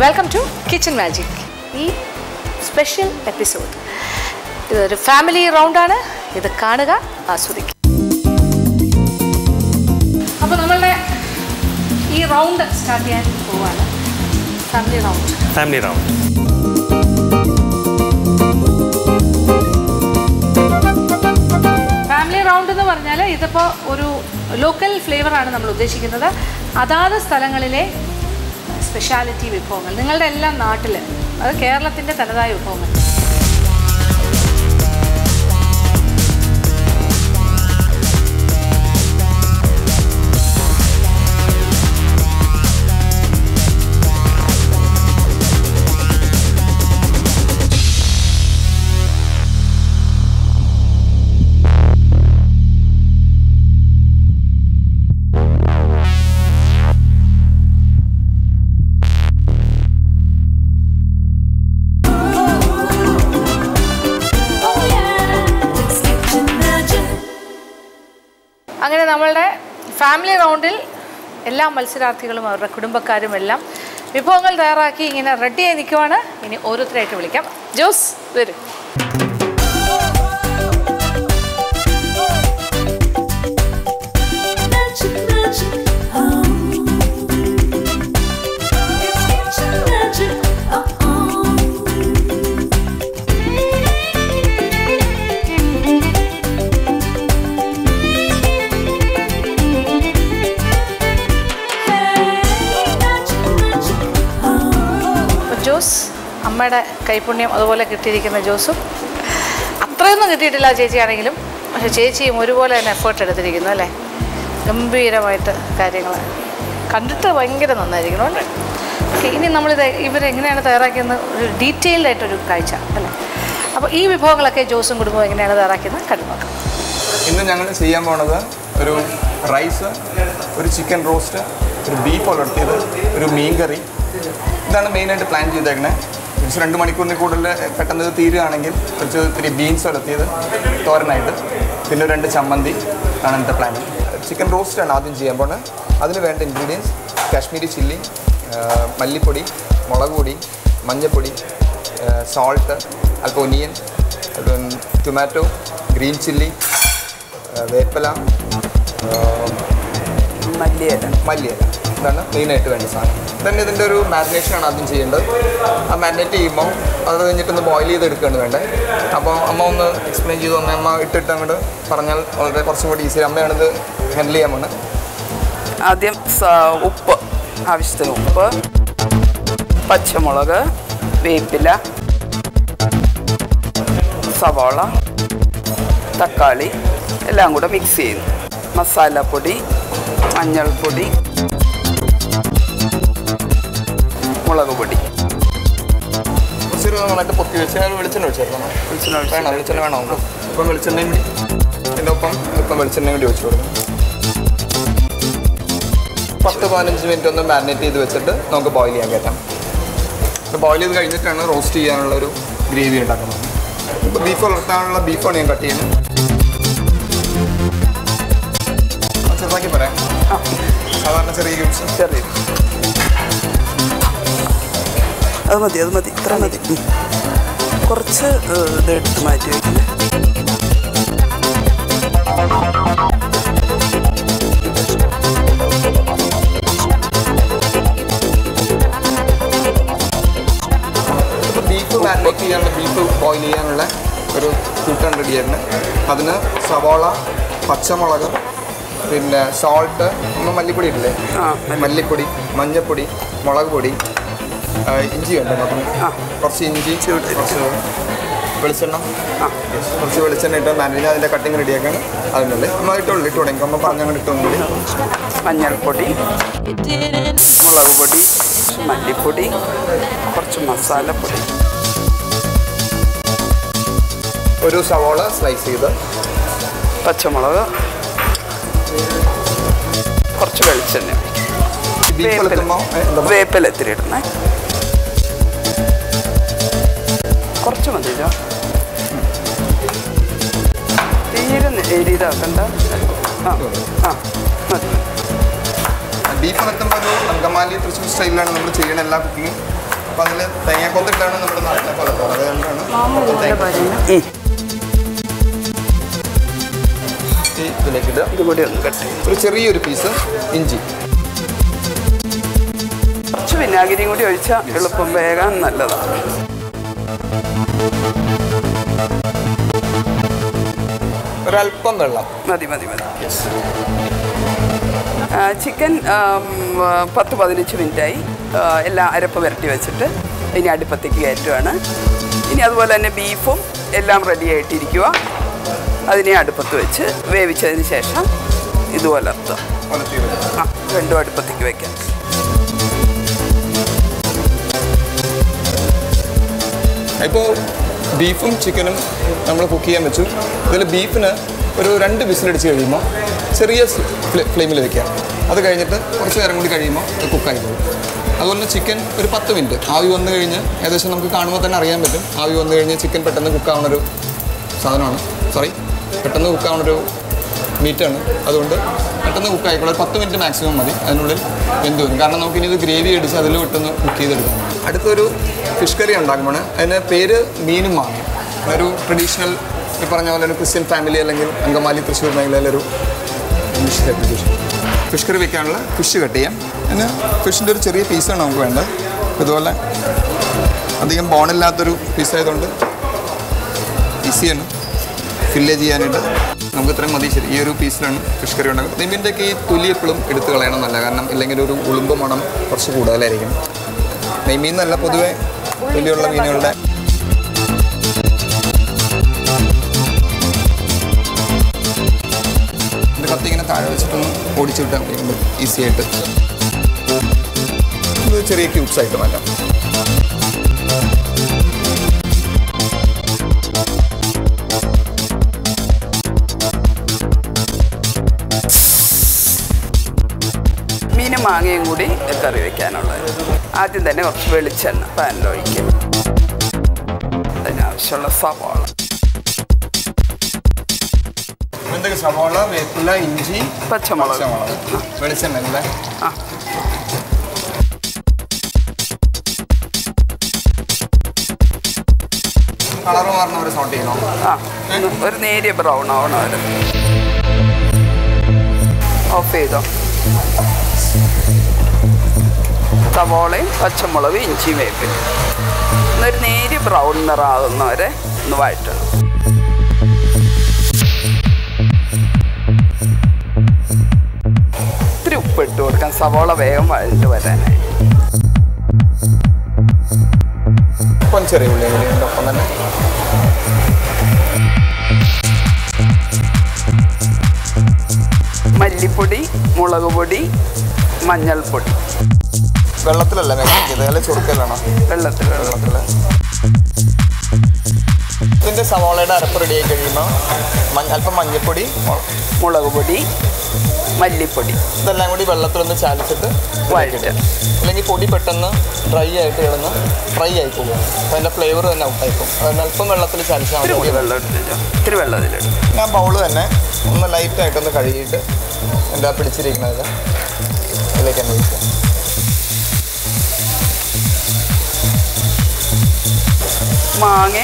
Welcome to kitchen magic. ഈ special episode ഇതൊരു family റൗണ്ടാണ്. ഇത് കാണുക, ആസ്വദിക്കുക. അപ്പോൾ നമ്മളുടെ ഈ റൗണ്ട് സ്റ്റാർട്ട് ചെയ്യാൻ പോവാണ്. Family round. ഫാമിലി റൗണ്ട് എന്ന് പറഞ്ഞാൽ ഇതിപ്പോൾ ഒരു ലോക്കൽ ഫ്ലേവറാണ് നമ്മൾ ഉദ്ദേശിക്കുന്നത്. അതാത് സ്ഥലങ്ങളിലെ സ്പെഷ്യാലിറ്റി വിഭവങ്ങൾ, നിങ്ങളുടെ എല്ലാം നാട്ടിൽ, അത് കേരളത്തിൻ്റെ തനതായ വിഭവങ്ങൾ. അങ്ങനെ നമ്മളുടെ ഫാമിലി റൗണ്ടിൽ എല്ലാ മത്സരാർത്ഥികളും അവരുടെ കുടുംബക്കാരും എല്ലാം വിഭവങ്ങൾ തയ്യാറാക്കി ഇങ്ങനെ റെഡിയായി നിൽക്കുവാണ്. ഇനി ഓരോരുത്തരായിട്ട് വിളിക്കാം. ജോസ് വരും. ജോസ്, അമ്മയുടെ കൈപുണ്യം അതുപോലെ കിട്ടിയിരിക്കുന്ന ജോസും. അത്രയൊന്നും കിട്ടിയിട്ടില്ല ചേച്ചിയാണെങ്കിലും, പക്ഷെ ചേച്ചിയും ഒരുപോലെ തന്നെ എഫേർട്ട് എടുത്തിരിക്കുന്നു അല്ലേ. ഗംഭീരമായിട്ട് കാര്യങ്ങൾ കണ്ടിട്ട് ഭയങ്കര നന്നായിരിക്കണം അല്ലേ. ഓക്കെ, ഇനി നമ്മളിത് ഇവരെങ്ങനെയാണ് തയ്യാറാക്കിയെന്ന് ഒരു ഡീറ്റെയിൽഡ് ആയിട്ടൊരു കാഴ്ച അല്ലേ. അപ്പോൾ ഈ വിഭവങ്ങളൊക്കെ ജോസും കുടുംബവും എങ്ങനെയാണ് തയ്യാറാക്കിയെന്ന് കണ്ടു നോക്കാം. ഇന്ന് ഞങ്ങൾ ചെയ്യാൻ പോണത് ഒരു റൈസ്, ഒരു ചിക്കൻ റോസ്റ്റ്, ഒരു ബീഫ് ഉലർത്തിയത്, ഒരു മീൻ കറി. ഇതാണ് മെയിനായിട്ട് പ്ലാൻ ചെയ്തേക്കണേ. 2 മണിക്കൂറിന് കൂടുതൽ പെട്ടെന്ന് ഇത് തീരുകയാണെങ്കിൽ കുറച്ച് ഇത്തിരി ബീൻസ് ഉലർത്തിയത് തോരനായിട്ട്, പിന്നെ 2 ചമ്മന്തി ആണ് ഇന്നത്തെ പ്ലാൻ. ചിക്കൻ റോസ്റ്റാണ് ആദ്യം ചെയ്യാൻ പോകുന്നത്. അതിന് വേണ്ട ഇൻഗ്രീഡിയൻസ്: കാശ്മീരി ചില്ലി, മല്ലിപ്പൊടി, മുളക് പൊടി, മഞ്ഞൾപ്പൊടി, സോൾട്ട്, അല്പം ഒനിയൻ, ടൊമാറ്റോ, ഗ്രീൻ ചില്ലി, വേപ്പില, മല്ലിയില. ഇതാണ് മെയിനായിട്ട് വേണ്ട സാധനം. തന്നെ ഇതിൻ്റെ ഒരു മാരിനേഷനാണ് ആദ്യം ചെയ്യേണ്ടത്. ആ മാരിനേറ്റ് ചെയ്യുമ്പോൾ അത് കഴിഞ്ഞിട്ടൊന്ന് ബോയിൽ ചെയ്തെടുക്കുകയാണ് വേണ്ടത്. അപ്പോൾ അമ്മ ഒന്ന് എക്സ്പ്ലെയിൻ ചെയ്ത് തന്നെ അമ്മ ഇട്ടിട്ട് അങ്ങോട്ട് പറഞ്ഞാൽ വളരെ കുറച്ചും കൂടി ഈസി. അമ്മയാണിത് ഹാൻഡിൽ ചെയ്യാൻ പോകുന്നത്. ആദ്യം ഉപ്പ്, ആവശ്യത്തിന് ഉപ്പ്, പച്ചമുളക്, വേപ്പില, സവാള, തക്കാളി എല്ലാം കൂടെ മിക്സ് ചെയ്യുന്നു. മസാലപ്പൊടി, മഞ്ഞൾപ്പൊടി, മുളക് പൊടി. നന്നായിട്ട് പൊത്തി വെച്ച് വെളിച്ചെണ്ണ ഒഴിച്ചായിരുന്നു. വെളിച്ചെണ്ണ വേണോ? ഇപ്പം വെളിച്ചെണ്ണയും കൂടി ഇതിൻ്റെ ഒപ്പം വെളിച്ചെണ്ണയും കൂടി ഒഴിച്ചു കൊടുക്കും. 10-15 മിനിറ്റ് ഒന്ന് മാരിനേറ്റ് ചെയ്ത് വെച്ചിട്ട് നമുക്ക് ബോയിൽ ചെയ്യാൻ കയറ്റാം. ബോയിൽ ചെയ്ത് കഴിഞ്ഞിട്ടാണ് റോസ്റ്റ് ചെയ്യാനുള്ളൊരു ഗ്രേവി ഉണ്ടാക്കുന്നത്. ഇപ്പോൾ ബീഫ് വളർത്താനുള്ള ബീഫാണ് ഞാൻ കട്ട് ചെയ്യുന്നത്. ചെറുതാക്കി പറയാം. സാധാരണ ചെറിയ ക്യൂബ്സ്. അത് മതി, ഇത്ര മതി. കുറച്ച് ഇതെടുത്ത് മാറ്റി വയ്ക്കുന്നത്. ഇപ്പോൾ ബീഫ് മാരിനേറ്റ് ചെയ്യാനുള്ള, ബീഫ് ബോയിൽ ചെയ്യാനുള്ള ഒരു കൂട്ടാൻ റെഡിയായിരുന്നു. അതിന് സവാള, പച്ചമുളക്, പിന്നെ സോൾട്ട്, മല്ലിപ്പൊടി ഇട്ടില്ലേ, മല്ലിപ്പൊടി, മഞ്ഞൾപ്പൊടി, മുളക് പൊടി, ഇഞ്ചി വേണ്ട നോക്കണം, കുറച്ച് ഇഞ്ചി, കുറച്ച് വെളിച്ചെണ്ണ, കുറച്ച് വെളിച്ചെണ്ണ ഇട്ട് മാരിനേറ്റ് അതിൻ്റെ കട്ടിങ് റെഡിയാക്കാണ്. അതിനുള്ളിൽ നമ്മൾ ഇട്ട് തുടങ്ങി നമ്മൾ പറഞ്ഞങ്ങനെ ഇട്ടൊന്നും കൂടി മഞ്ഞൾപ്പൊടി, മുളക് പൊടി, മല്ലിപ്പൊടി, കുറച്ച് മസാലപ്പൊടി, ഒരു സവാള സ്ലൈസ് ചെയ്ത്, പച്ചമുളക്, കുറച്ച് വെളിച്ചെണ്ണ, വേപ്പില ഇത്തിരി ഇടുന്നേ, കുറച്ച് മതിയോ, തീരെ എരിതാക്കണ്ട. ബീഫ് എത്തുമ്പോൾ ഒരു അങ്കമാലി തൃശ്ശൂർ സ്റ്റൈലിലാണ് നമ്മൾ ചെയ്യണ എല്ലാ കുക്കിങ്ങും. അപ്പോൾ അതിൽ തേങ്ങാക്കൊത്തിട്ടാണ് നമ്മുടെ നാട്ടിലെ പലപ്പോഴും അതുകൊണ്ടാണ് ഇതിലേക്ക് ഇടുക. ഇതുകൂടി ഒന്ന് കട്ട് ഒരു ചെറിയൊരു പീസ് ഇഞ്ചി, കുറച്ച് വിനാഗിരിയും കൂടി ഒഴിച്ചാൽ എളുപ്പം വേഗം നല്ലതാണ്. ഒരല്പം വെള്ളം മതി മതി മതി. ചിക്കൻ 10-15 മിനിറ്റായി എല്ലാം അരപ്പ് വരട്ടി വെച്ചിട്ട് ഇനി അടുപ്പത്തേക്ക് കയറ്റുകയാണ്. ഇനി അതുപോലെ തന്നെ ബീഫും എല്ലാം റെഡി ആയിട്ടിരിക്കുക. അതിനെ അടുപ്പത്ത് വെച്ച് വേവിച്ചതിന് ശേഷം ഇതുപോലെ രണ്ടും അടുപ്പത്തേക്ക് വയ്ക്കാം. ഇപ്പോൾ ബീഫും ചിക്കനും നമ്മൾ കുക്ക് ചെയ്യാൻ വെച്ചു. ഇതിൽ ബീഫിന് ഒരു 2 വിസിലടിച്ച് കഴിയുമ്പോൾ ചെറിയ ഫ്ലെയിമിൽ വെക്കാം. അത് കഴിഞ്ഞിട്ട് കുറച്ച് നേരം കൂടി കഴിയുമ്പോൾ അത് കുക്കായി പോകും. അതുപോലെ തന്നെ ചിക്കൻ ഒരു 10 മിനിറ്റ് ആവി വന്നു കഴിഞ്ഞ് ഏകദേശം നമുക്ക് കാണുമ്പോൾ തന്നെ അറിയാൻ പറ്റും. ആവി വന്നു കഴിഞ്ഞ് ചിക്കൻ പെട്ടെന്ന് കുക്കാവുന്നൊരു സാധനമാണ്. പെട്ടെന്ന് കുക്കാവുന്നൊരു മീറ്റാണ്. അതുകൊണ്ട് പെട്ടെന്ന് കുക്കായിക്കോളൂ. 10 മിനിറ്റ് മാക്സിമം മതി. അതിനുള്ളിൽ വെന്ത് വരും. കാരണം നമുക്കിനി ഇത് ഗ്രേവി അടിച്ച് അതിൽ പെട്ടെന്ന് കുക്ക് ചെയ്തെടുക്കാം. അടുത്തൊരു ഫിഷ് കറി ഉണ്ടാക്കുമ്പോൾ അതിന് പേര് മീനും മാങ്ങ. ഒരു ട്രഡീഷണൽ ഈ പറഞ്ഞ പോലെ ഒരു ക്രിസ്ത്യൻ ഫാമിലി അല്ലെങ്കിൽ അങ്കമാലി തൃശ്ശൂർ മേഖലയിലൊരു ഫിഷ് കറി വെക്കാനുള്ള ഫിഷ് കട്ട് ചെയ്യാം. പിന്നെ ഫിഷിൻ്റെ ഒരു ചെറിയ പീസാണ് നമുക്ക് വേണ്ടത്. ഇതുപോലെ അധികം ബോണില്ലാത്തൊരു പീസായതുകൊണ്ട് ഈസിയാണ് ഫില്ല് ചെയ്യാനായിട്ട്. നമുക്ക് ഇത്രയും മതി. ശരി, ഈ ഒരു പീസിലാണ് ഫിഷ് കറി ഉണ്ടാകും. നെയ്മീൻ്റെയൊക്കെ ഈ തൊലി എപ്പോഴും എടുത്ത് കളയണമെന്നല്ല. കാരണം ഇല്ലെങ്കിൽ ഒരു ഉളുമ്പ് മണം കുറച്ച് കൂടുതലായിരിക്കും. നെയ്മീൻ എന്നല്ല, പൊതുവെ തൊലിയുള്ള മീനുകളുടെ ഇത് കത്തി ഇങ്ങനെ താഴെ വെച്ചിട്ടൊന്ന് ഓടിച്ചു വിട്ടാൽ മതി ഈസി ആയിട്ട്. ഇത് ചെറിയ ക്യൂബ്സ് ആയിട്ട് മാറ്റാം. മീനും മാങ്ങയും കൂടി കറി വയ്ക്കാനുള്ളത്. ആദ്യം തന്നെ കുറച്ച് വെളിച്ചെണ്ണ പാനിലൊഴിക്കും. അതിനാവശ്യമുള്ള സവാള, സവാള, വേപ്പില, ഇഞ്ചി, പച്ചമുളക്, വെളിച്ചെണ്ണ അല്ലേ? കളർ മാറുന്നവരെ സോട്ട് ചെയ്യണോ? ഒരു നേരിയ ബ്രൗൺ ആവണം. അവർ ഓഫ് ചെയ്തോ. സവോളയും പച്ചമുളക്, ഇഞ്ചിയും വേപ്പിലും എന്നൊരു നേരിയ ബ്രൗൺ നിറാകുന്നവരെ ഒന്ന് വഴറ്റണം. ഇത്തിരി ഉപ്പിട്ട് കൊടുക്കാം സവോള വേഗം വഴഞ്ഞു വരാനായി. ചെറിയ ഉള്ളി ഒപ്പം തന്നെ മല്ലിപ്പൊടി, മുളക് പൊടി, മഞ്ഞൾപ്പൊടി. വെള്ളത്തിലല്ല വെക്കുന്നത്, അല്ലെ ചുരുക്കലാണോ? വെള്ളത്തിൽ. ഇതിൻ്റെ സവാളയുടെ അരപ്പ് റെഡി ആയി കഴിയുമ്പോൾ അല്പം മഞ്ഞൾപ്പൊടി, മുളക് പൊടി, മല്ലിപ്പൊടി ഇതെല്ലാം കൂടി വെള്ളത്തിലൊന്ന് ചാലിച്ചിട്ട് വഴറ്റുക. അല്ലെങ്കിൽ പൊടി പെട്ടെന്ന് ഡ്രൈ ആയിട്ട് കിടന്ന് ഫ്രൈ ആയി പോകും. അപ്പോൾ അതിൻ്റെ ഫ്ലേവർ തന്നെ ഔട്ടായിപ്പോൾ അതുകൊണ്ട് അല്പം വെള്ളത്തിൽ ചാലിച്ചാൽ മതി. ഇത്തിരി വെള്ളം ഇതിലിടും. ഞാൻ ബൗള് തന്നെ ഒന്ന് ലൈറ്റായിട്ടൊന്ന് കഴുകിയിട്ട് എന്താ പിടിച്ചിരിക്കുന്നത് അതിലേക്ക് തന്നെ ഒഴിക്കാം. മാങ്ങ